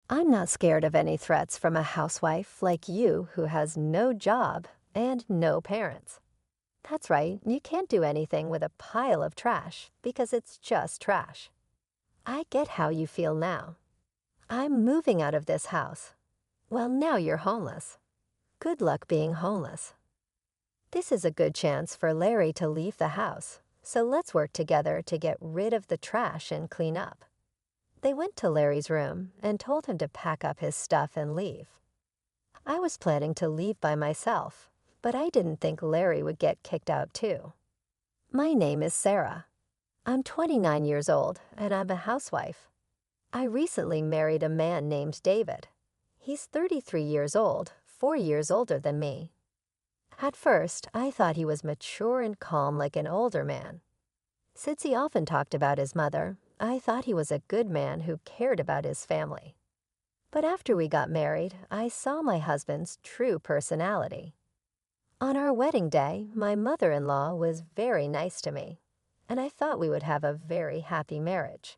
I'm not scared of any threats from a housewife like you who has no job and no parents. That's right, you can't do anything with a pile of trash because it's just trash. I get how you feel now. I'm moving out of this house. Well, now you're homeless. Good luck being homeless. This is a good chance for Larry to leave the house, so let's work together to get rid of the trash and clean up. They went to Larry's room and told him to pack up his stuff and leave. I was planning to leave by myself, but I didn't think Larry would get kicked out too. My name is Sarah. I'm 29 years old and I'm a housewife. I recently married a man named David. He's 33 years old, 4 years older than me. At first, I thought he was mature and calm like an older man. Since he often talked about his mother, I thought he was a good man who cared about his family. But after we got married, I saw my husband's true personality. On our wedding day, my mother-in-law was very nice to me, and I thought we would have a very happy marriage.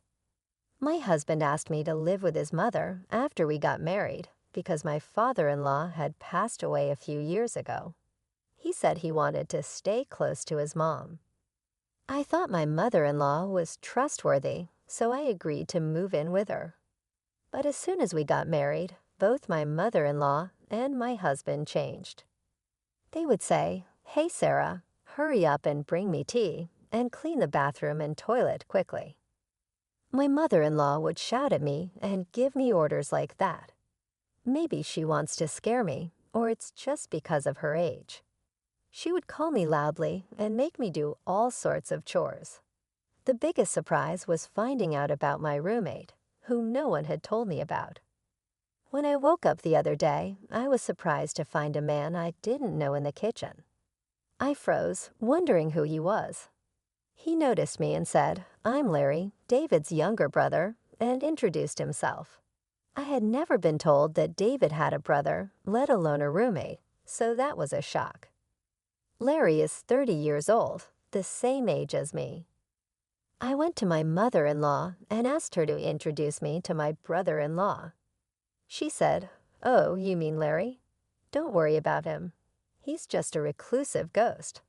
My husband asked me to live with his mother after we got married because my father-in-law had passed away a few years ago. He said he wanted to stay close to his mom. I thought my mother-in-law was trustworthy, so I agreed to move in with her. But as soon as we got married, both my mother-in-law and my husband changed. They would say, "Hey, Sarah, hurry up and bring me tea, and clean the bathroom and toilet quickly." My mother-in-law would shout at me and give me orders like that. Maybe she wants to scare me, or it's just because of her age. She would call me loudly and make me do all sorts of chores. The biggest surprise was finding out about my roommate, who no one had told me about. When I woke up the other day, I was surprised to find a man I didn't know in the kitchen. I froze, wondering who he was. He noticed me and said, "I'm Larry, David's younger brother," and introduced himself. I had never been told that David had a brother, let alone a roommate, so that was a shock. Larry is 30 years old, the same age as me. I went to my mother-in-law and asked her to introduce me to my brother-in-law. She said, "Oh, you mean Larry? Don't worry about him. He's just a reclusive ghost."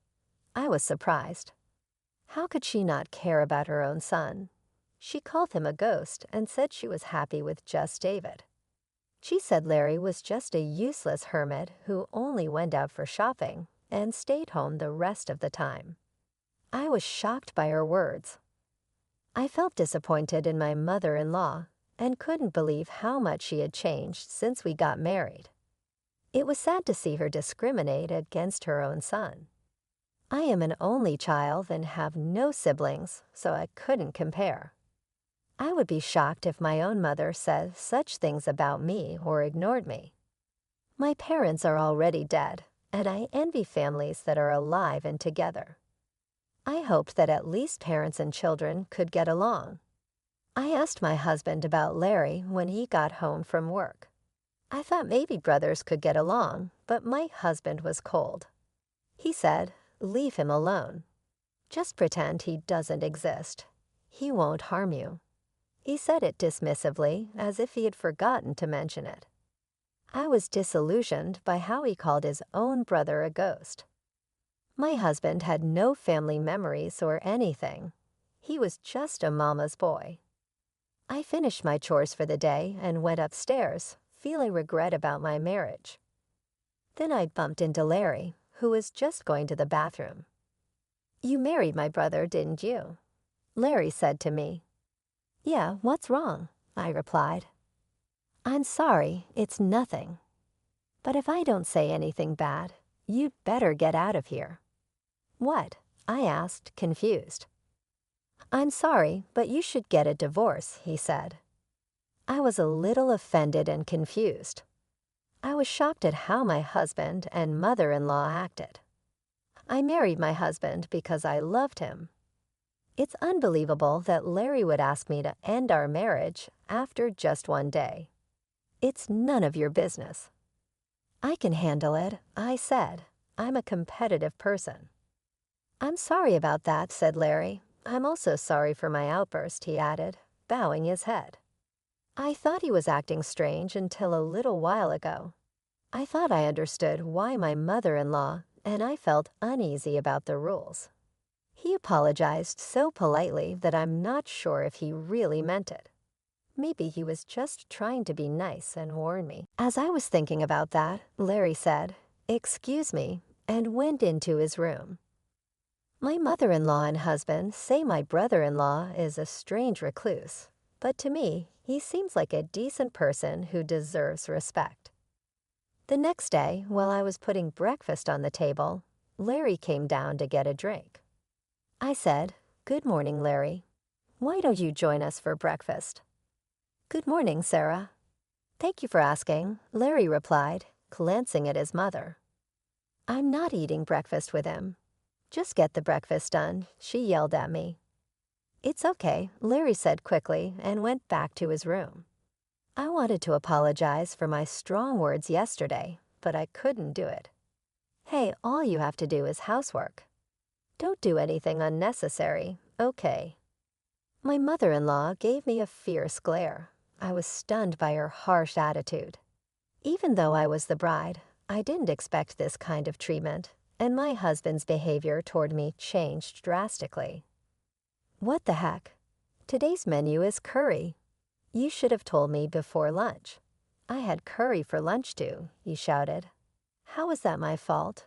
I was surprised. How could she not care about her own son? She called him a ghost and said she was happy with just David. She said Larry was just a useless hermit who only went out for shopping and stayed home the rest of the time. I was shocked by her words. I felt disappointed in my mother-in-law and couldn't believe how much she had changed since we got married. It was sad to see her discriminate against her own son. I am an only child and have no siblings, so I couldn't compare. I would be shocked if my own mother said such things about me or ignored me. My parents are already dead, and I envy families that are alive and together. I hoped that at least parents and children could get along. I asked my husband about Larry when he got home from work. I thought maybe brothers could get along, but my husband was cold. He said, "Leave him alone. Just pretend he doesn't exist. He won't harm you." He said it dismissively, as if he had forgotten to mention it. I was disillusioned by how he called his own brother a ghost. My husband had no family memories or anything. He was just a mama's boy. I finished my chores for the day and went upstairs, feeling regret about my marriage. Then I bumped into Larry, who was just going to the bathroom. "You married my brother, didn't you?" Larry said to me. "Yeah, what's wrong?" I replied. "I'm sorry, it's nothing. But if I don't say anything bad, you'd better get out of here." "What?" I asked, confused. "I'm sorry, but you should get a divorce," he said. I was a little offended and confused. I was shocked at how my husband and mother-in-law acted. I married my husband because I loved him. It's unbelievable that Larry would ask me to end our marriage after just one day. It's none of your business. "I can handle it," I said. "I'm a competitive person." "I'm sorry about that," said Larry. "I'm also sorry for my outburst," he added, bowing his head. I thought he was acting strange until a little while ago. I thought I understood why my mother-in-law and I felt uneasy about the rules. He apologized so politely that I'm not sure if he really meant it. Maybe he was just trying to be nice and warn me. As I was thinking about that, Larry said, "Excuse me," and went into his room. My mother-in-law and husband say my brother-in-law is a strange recluse, but to me, he seems like a decent person who deserves respect. The next day, while I was putting breakfast on the table, Larry came down to get a drink. I said, "Good morning, Larry. Why don't you join us for breakfast?" "Good morning, Sarah." "Thank you for asking," Larry replied, glancing at his mother. "I'm not eating breakfast with him." "Just get the breakfast done," she yelled at me. "It's okay," Larry said quickly and went back to his room. I wanted to apologize for my strong words yesterday, but I couldn't do it. Hey, all you have to do is housework. Don't do anything unnecessary, okay? My mother-in-law gave me a fierce glare. I was stunned by her harsh attitude. Even though I was the bride, I didn't expect this kind of treatment, and my husband's behavior toward me changed drastically. "What the heck? Today's menu is curry. You should have told me before lunch. I had curry for lunch too," he shouted. "How was that my fault?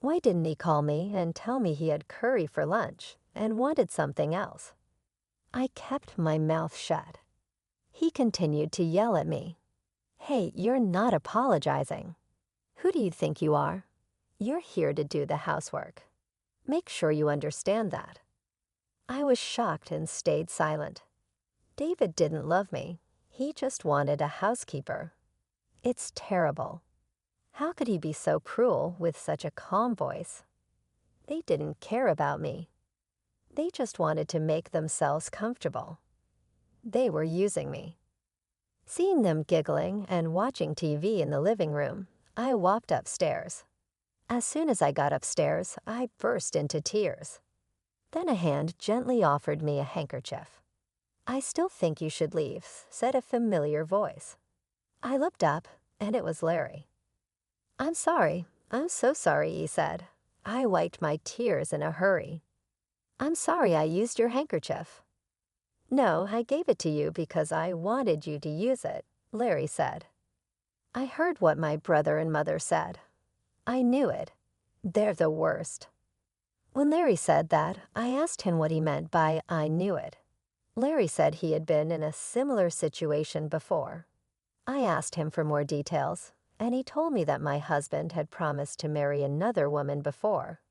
Why didn't he call me and tell me he had curry for lunch and wanted something else?" I kept my mouth shut. He continued to yell at me. "Hey, you're not apologizing. Who do you think you are? You're here to do the housework. Make sure you understand that." I was shocked and stayed silent. David didn't love me. He just wanted a housekeeper. It's terrible. How could he be so cruel with such a calm voice? They didn't care about me. They just wanted to make themselves comfortable. They were using me. Seeing them giggling and watching TV in the living room, I walked upstairs. As soon as I got upstairs, I burst into tears. Then a hand gently offered me a handkerchief. "I still think you should leave," said a familiar voice. I looked up, and it was Larry. "I'm sorry. I'm so sorry," he said. I wiped my tears in a hurry. "I'm sorry I used your handkerchief." "No, I gave it to you because I wanted you to use it," Larry said. I heard what my brother and mother said. I knew it. They're the worst. When Larry said that, I asked him what he meant by "I knew it." Larry said he had been in a similar situation before. I asked him for more details, and he told me that my husband had promised to marry another woman before.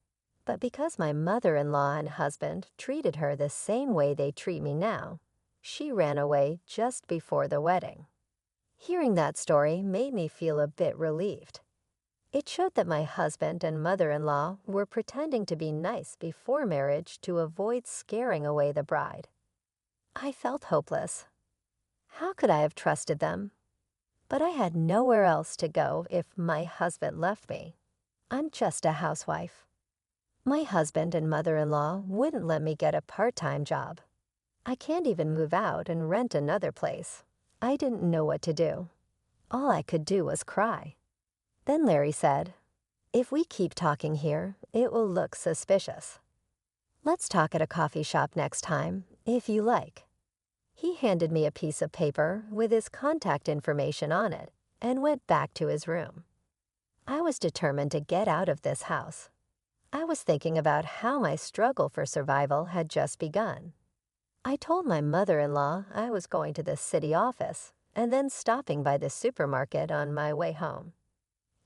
But because my mother-in-law and husband treated her the same way they treat me now, she ran away just before the wedding. Hearing that story made me feel a bit relieved. It showed that my husband and mother-in-law were pretending to be nice before marriage to avoid scaring away the bride. I felt hopeless. How could I have trusted them? But I had nowhere else to go if my husband left me. I'm just a housewife. My husband and mother-in-law wouldn't let me get a part-time job. I can't even move out and rent another place. I didn't know what to do. All I could do was cry. Then Larry said, "If we keep talking here, it will look suspicious. Let's talk at a coffee shop next time, if you like." He handed me a piece of paper with his contact information on it and went back to his room. I was determined to get out of this house. I was thinking about how my struggle for survival had just begun. I told my mother-in-law I was going to the city office and then stopping by the supermarket on my way home.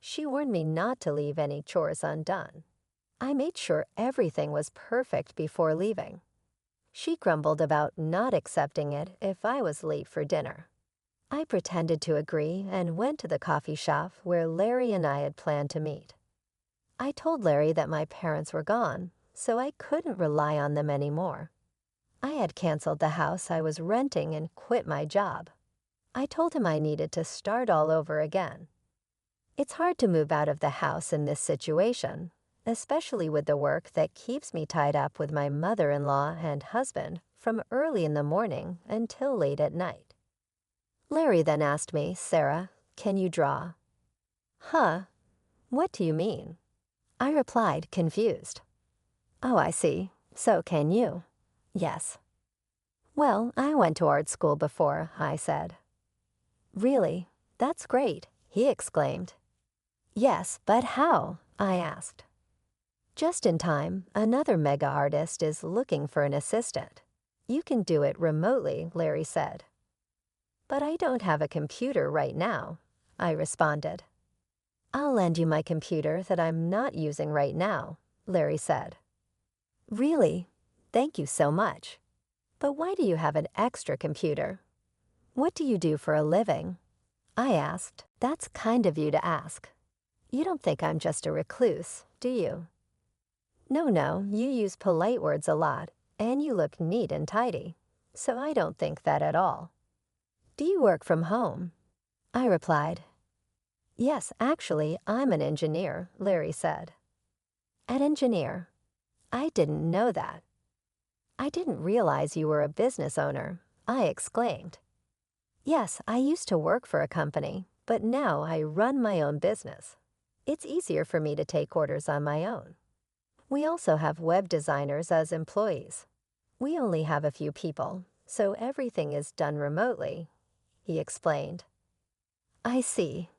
She warned me not to leave any chores undone. I made sure everything was perfect before leaving. She grumbled about not accepting it if I was late for dinner. I pretended to agree and went to the coffee shop where Larry and I had planned to meet. I told Larry that my parents were gone, so I couldn't rely on them anymore. I had canceled the house I was renting and quit my job. I told him I needed to start all over again. It's hard to move out of the house in this situation, especially with the work that keeps me tied up with my mother-in-law and husband from early in the morning until late at night. Larry then asked me, "Sarah, can you draw?" "Huh? What do you mean?" I replied, confused. "Oh, I see. So can you?" "Yes." "Well, I went to art school before," I said. "Really? That's great," he exclaimed. "Yes, but how?" I asked. Just in time, another mega artist is looking for an assistant. "You can do it remotely," Larry said. "But I don't have a computer right now," I responded. "I'll lend you my computer that I'm not using right now," Larry said. "Really? Thank you so much. But why do you have an extra computer? What do you do for a living?" I asked. "That's kind of you to ask. You don't think I'm just a recluse, do you?" No, you use polite words a lot, and you look neat and tidy, so I don't think that at all. "Do you work from home?" I replied. "Yes, actually, I'm an engineer," Larry said. "An engineer? I didn't know that." "I didn't realize you were a business owner," I exclaimed. "Yes, I used to work for a company, but now I run my own business. It's easier for me to take orders on my own. We also have web designers as employees. We only have a few people, so everything is done remotely," he explained. "I see.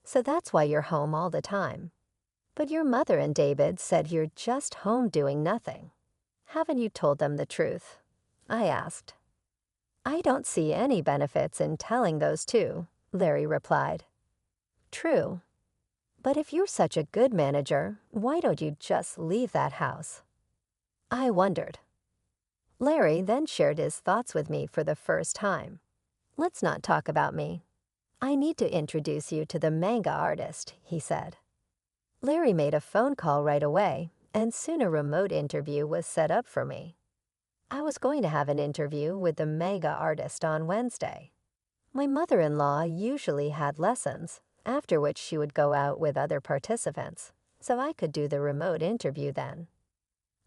So that's why you're home all the time. But your mother and David said you're just home doing nothing. Haven't you told them the truth?" I asked. "I don't see any benefits in telling those two," Larry replied. "True. But if you're such a good manager, why don't you just leave that house?" I wondered. Larry then shared his thoughts with me for the first time. "Let's not talk about me. I need to introduce you to the manga artist," he said. Larry made a phone call right away, and soon a remote interview was set up for me. I was going to have an interview with the manga artist on Wednesday. My mother-in-law usually had lessons, after which she would go out with other participants, so I could do the remote interview then.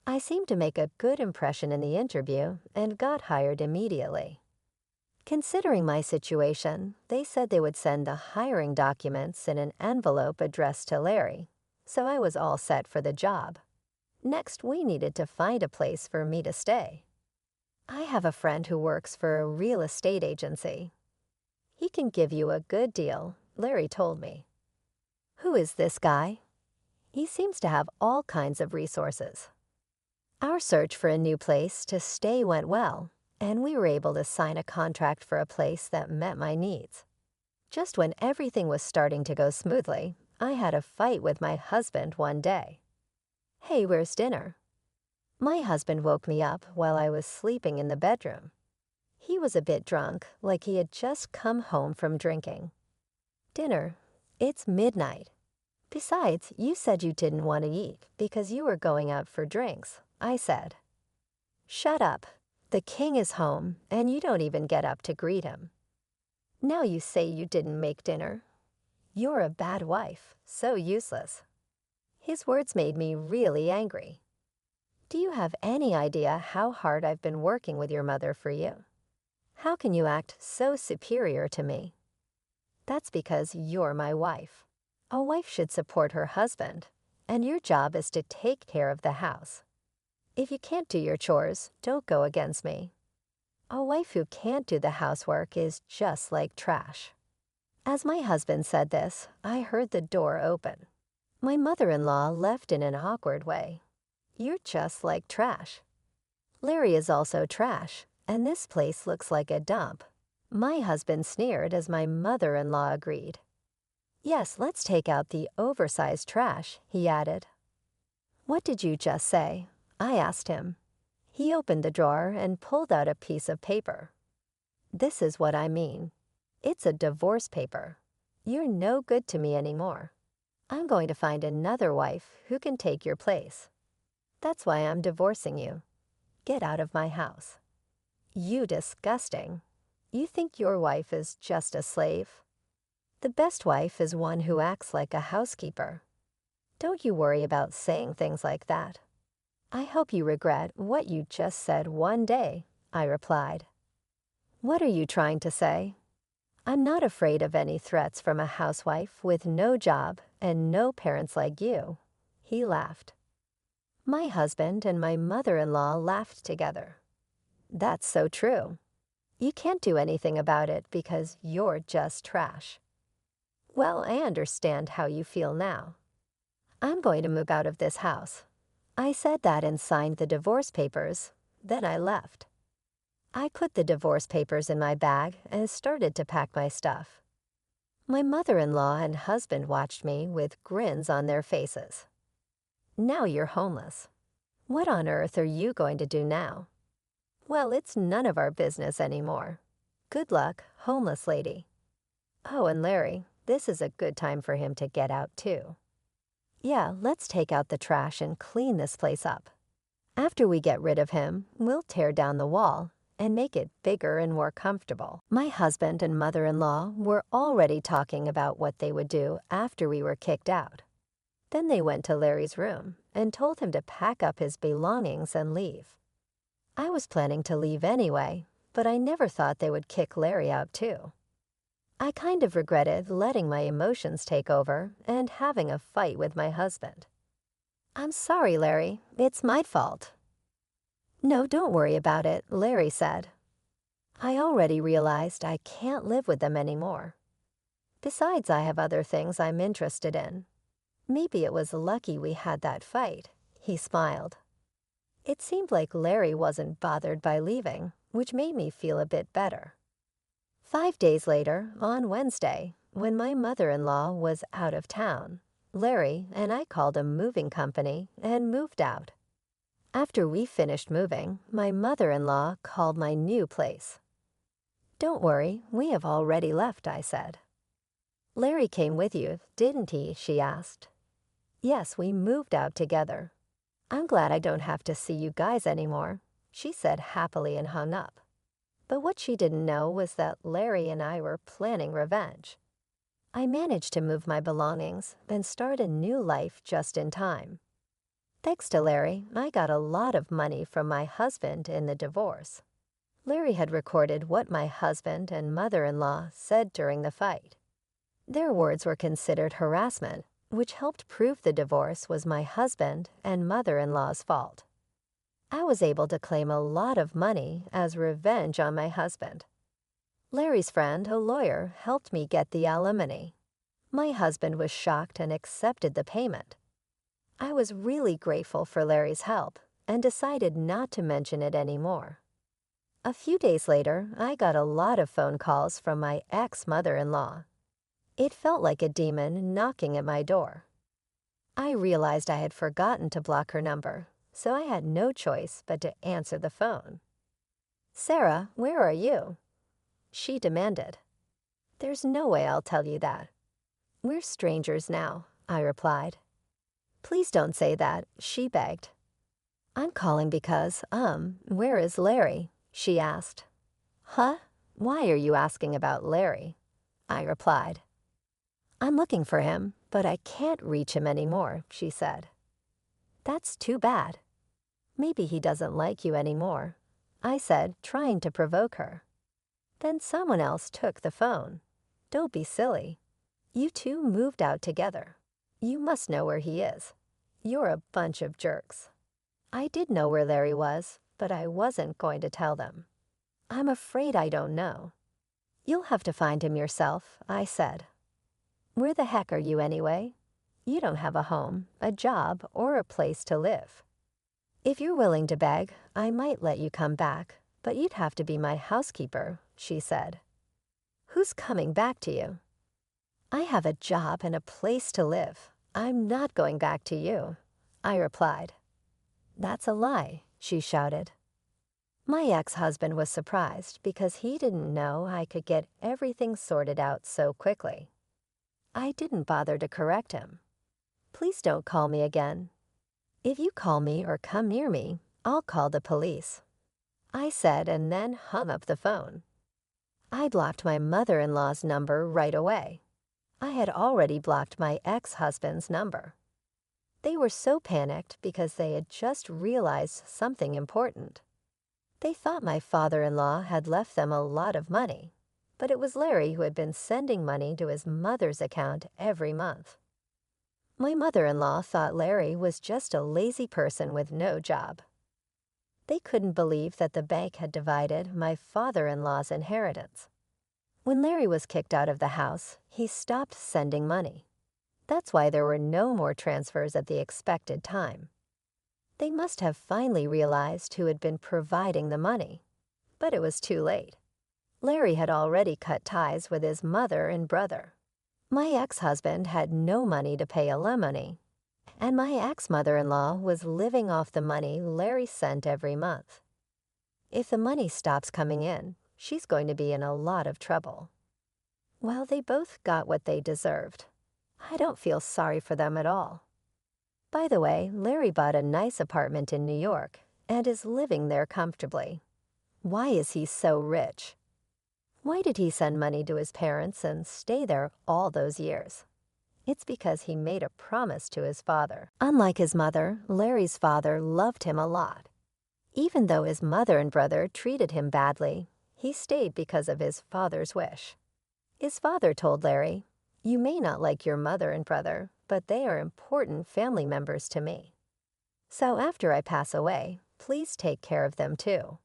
I seemed to make a good impression in the interview and got hired immediately. Considering my situation, they said they would send the hiring documents in an envelope addressed to Larry, so I was all set for the job. Next, we needed to find a place for me to stay. "I have a friend who works for a real estate agency. He can give you a good deal," Larry told me. "Who is this guy?" "He seems to have all kinds of resources." Our search for a new place to stay went well, and we were able to sign a contract for a place that met my needs. Just when everything was starting to go smoothly, I had a fight with my husband one day. "Hey, where's dinner?" My husband woke me up while I was sleeping in the bedroom. He was a bit drunk, like he had just come home from drinking. "Dinner? It's midnight. Besides, you said you didn't want to eat because you were going out for drinks," I said. "Shut up. The king is home, and you don't even get up to greet him. Now you say you didn't make dinner. You're a bad wife, so useless." His words made me really angry. "Do you have any idea how hard I've been working with your mother for you? How can you act so superior to me?" "That's because you're my wife. A wife should support her husband, and your job is to take care of the house. If you can't do your chores, don't go against me. A wife who can't do the housework is just like trash." As my husband said this, I heard the door open. My mother-in-law left in an awkward way. "You're just like trash. Larry is also trash, and this place looks like a dump." My husband sneered as my mother-in-law agreed. "Yes, let's take out the oversized trash," he added. "What did you just say?" I asked him. He opened the drawer and pulled out a piece of paper. "This is what I mean. It's a divorce paper. You're no good to me anymore. I'm going to find another wife who can take your place. That's why I'm divorcing you. Get out of my house." "You disgusting. You think your wife is just a slave? The best wife is one who acts like a housekeeper. Don't you worry about saying things like that. I hope you regret what you just said one day," I replied. "What are you trying to say?" I'm not afraid of any threats from a housewife with no job and no parents like you." He laughed. My husband and my mother-in-law laughed together. "That's so true. You can't do anything about it because you're just trash." "Well, I understand how you feel now. I'm going to move out of this house." I said that and signed the divorce papers. Then I left. I put the divorce papers in my bag and started to pack my stuff. My mother-in-law and husband watched me with grins on their faces. "Now you're homeless. What on earth are you going to do now?" "Well, it's none of our business anymore. Good luck, homeless lady." "Oh, and Larry, this is a good time for him to get out too." "Yeah, let's take out the trash and clean this place up. After we get rid of him, we'll tear down the wall and make it bigger and more comfortable." My husband and mother-in-law were already talking about what they would do after we were kicked out. Then they went to Larry's room and told him to pack up his belongings and leave. I was planning to leave anyway, but I never thought they would kick Larry out too. I kind of regretted letting my emotions take over and having a fight with my husband. "I'm sorry, Larry. It's my fault." "No, don't worry about it," Larry said. "I already realized I can't live with them anymore. Besides, I have other things I'm interested in. Maybe it was lucky we had that fight." He smiled. It seemed like Larry wasn't bothered by leaving, which made me feel a bit better. 5 days later, on Wednesday, when my mother-in-law was out of town, Larry and I called a moving company and moved out. After we finished moving, my mother-in-law called my new place. "Don't worry, we have already left," I said. "Larry came with you, didn't he?" she asked. "Yes, we moved out together. I'm glad I don't have to see you guys anymore," she said happily and hung up. But what she didn't know was that Larry and I were planning revenge. I managed to move my belongings and start a new life just in time. Thanks to Larry, I got a lot of money from my husband in the divorce. Larry had recorded what my husband and mother-in-law said during the fight. Their words were considered harassment, which helped prove the divorce was my husband and mother-in-law's fault. I was able to claim a lot of money as revenge on my husband. Larry's friend, a lawyer, helped me get the alimony. My husband was shocked and accepted the payment. I was really grateful for Larry's help and decided not to mention it anymore. A few days later, I got a lot of phone calls from my ex-mother-in-law. It felt like a demon knocking at my door. I realized I had forgotten to block her number, so I had no choice but to answer the phone. "Sarah, where are you?" she demanded. "There's no way I'll tell you that. We're strangers now," I replied. "Please don't say that," she begged. "I'm calling because, where is Larry?" she asked. "Huh? Why are you asking about Larry?" I replied. "I'm looking for him, but I can't reach him anymore," she said. "That's too bad. Maybe he doesn't like you anymore," I said, trying to provoke her. Then someone else took the phone. "Don't be silly. You two moved out together. You must know where he is. You're a bunch of jerks." I did know where Larry was, but I wasn't going to tell them. "I'm afraid I don't know." "You'll have to find him yourself," I said. "Where the heck are you anyway? You don't have a home, a job, or a place to live. If you're willing to beg, I might let you come back, but you'd have to be my housekeeper," she said. "Who's coming back to you?" "I have a job and a place to live. I'm not going back to you," I replied. "That's a lie," she shouted. My ex-husband was surprised because he didn't know I could get everything sorted out so quickly. I didn't bother to correct him. "Please don't call me again. If you call me or come near me, I'll call the police," I said, and then hung up the phone. I blocked my mother-in-law's number right away. I had already blocked my ex-husband's number. They were so panicked because they had just realized something important. They thought my father-in-law had left them a lot of money, but it was Larry who had been sending money to his mother's account every month. My mother-in-law thought Larry was just a lazy person with no job. They couldn't believe that the bank had divided my father-in-law's inheritance. When Larry was kicked out of the house, he stopped sending money. That's why there were no more transfers at the expected time. They must have finally realized who had been providing the money, but it was too late. Larry had already cut ties with his mother and brother. My ex-husband had no money to pay alimony, and my ex-mother-in-law was living off the money Larry sent every month. If the money stops coming in, she's going to be in a lot of trouble. Well, they both got what they deserved. I don't feel sorry for them at all. By the way, Larry bought a nice apartment in New York and is living there comfortably. Why is he so rich? Why did he send money to his parents and stay there all those years? It's because he made a promise to his father. Unlike his mother, Larry's father loved him a lot. Even though his mother and brother treated him badly, he stayed because of his father's wish. His father told Larry, "You may not like your mother and brother, but they are important family members to me. So after I pass away, please take care of them too."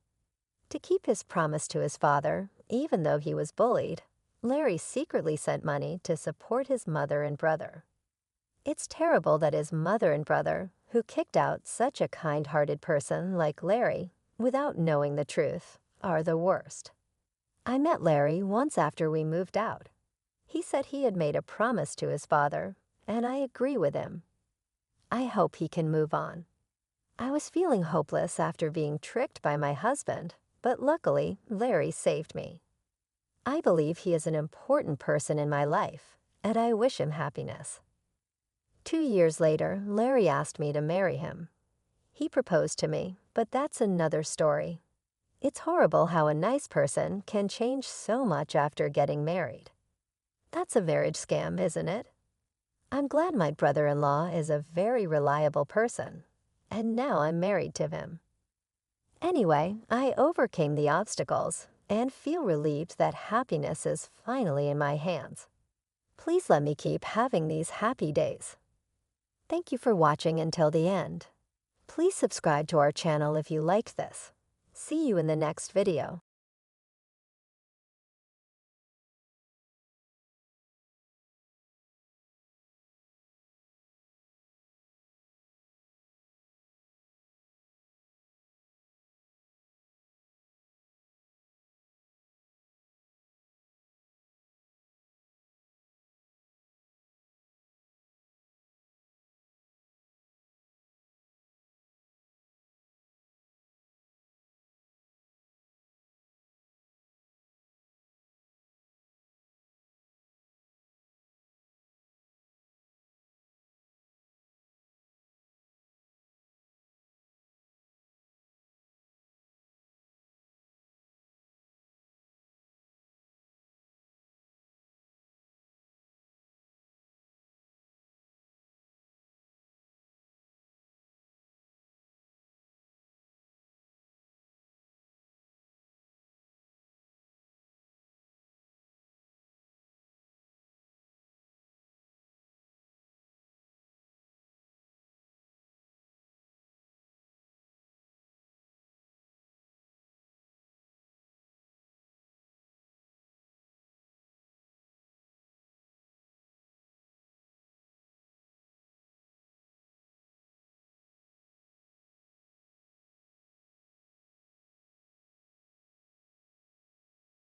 To keep his promise to his father, even though he was bullied, Larry secretly sent money to support his mother and brother. It's terrible that his mother and brother, who kicked out such a kind-hearted person like Larry without knowing the truth, are the worst. I met Larry once after we moved out. He said he had made a promise to his father, and I agree with him. I hope he can move on. I was feeling hopeless after being tricked by my husband, but luckily, Larry saved me. I believe he is an important person in my life, and I wish him happiness. 2 years later, Larry asked me to marry him. He proposed to me, but that's another story. It's horrible how a nice person can change so much after getting married. That's a marriage scam, isn't it? I'm glad my brother-in-law is a very reliable person, and now I'm married to him. Anyway, I overcame the obstacles and feel relieved that happiness is finally in my hands. Please let me keep having these happy days. Thank you for watching until the end. Please subscribe to our channel if you liked this. See you in the next video.